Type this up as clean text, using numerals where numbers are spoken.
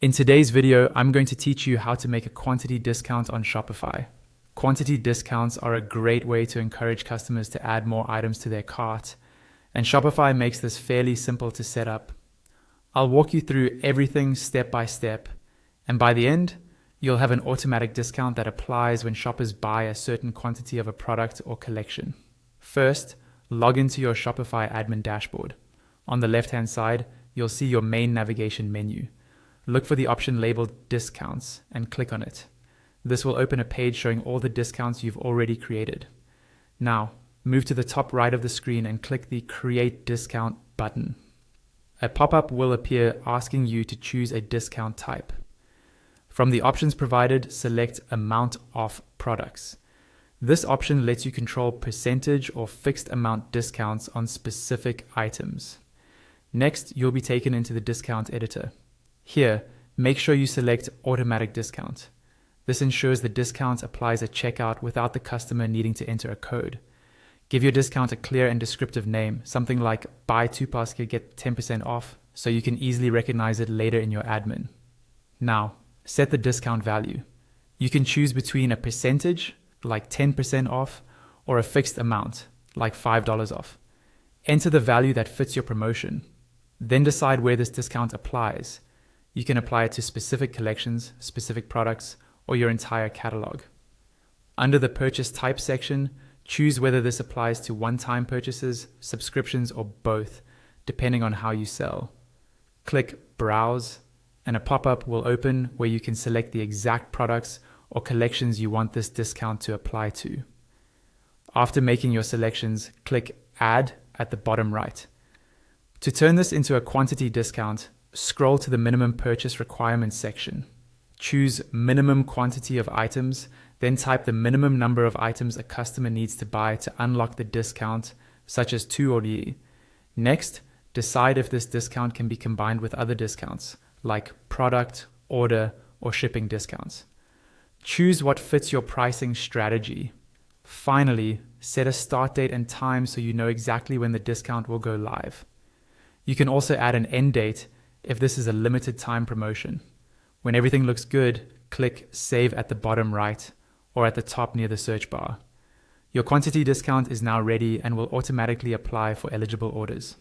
In today's video, I'm going to teach you how to make a quantity discount on Shopify. Quantity discounts are a great way to encourage customers to add more items to their cart, and Shopify makes this fairly simple to set up. I'll walk you through everything step by step, and by the end, you'll have an automatic discount that applies when shoppers buy a certain quantity of a product or collection. First, log into your Shopify admin dashboard. On the left-hand side, you'll see your main navigation menu. Look for the option labeled Discounts and click on it. This will open a page showing all the discounts you've already created. Now, move to the top right of the screen and click the Create Discount button. A pop-up will appear asking you to choose a discount type. From the options provided, select Amount Off Products. This option lets you control percentage or fixed amount discounts on specific items. Next, you'll be taken into the discount editor. Here, make sure you select Automatic Discount. This ensures the discount applies at checkout without the customer needing to enter a code. Give your discount a clear and descriptive name, something like Buy 2 basket get 10% off, so you can easily recognize it later in your admin. Now, set the discount value. You can choose between a percentage, like 10% off, or a fixed amount, like $5 off. Enter the value that fits your promotion. Then decide where this discount applies. You can apply it to specific collections, specific products, or your entire catalog. Under the Purchase Type section, choose whether this applies to one-time purchases, subscriptions, or both, depending on how you sell. Click Browse, and a pop-up will open where you can select the exact products or collections you want this discount to apply to. After making your selections, click Add at the bottom right. To turn this into a quantity discount, scroll to the Minimum Purchase Requirements section. Choose Minimum Quantity of Items, then type the minimum number of items a customer needs to buy to unlock the discount, such as 2 or 3. Next, decide if this discount can be combined with other discounts, like product, order, or shipping discounts. Choose what fits your pricing strategy. Finally, set a start date and time so you know exactly when the discount will go live. You can also add an end date if this is a limited time promotion. When everything looks good, click Save at the bottom right or at the top near the search bar. Your quantity discount is now ready and will automatically apply for eligible orders.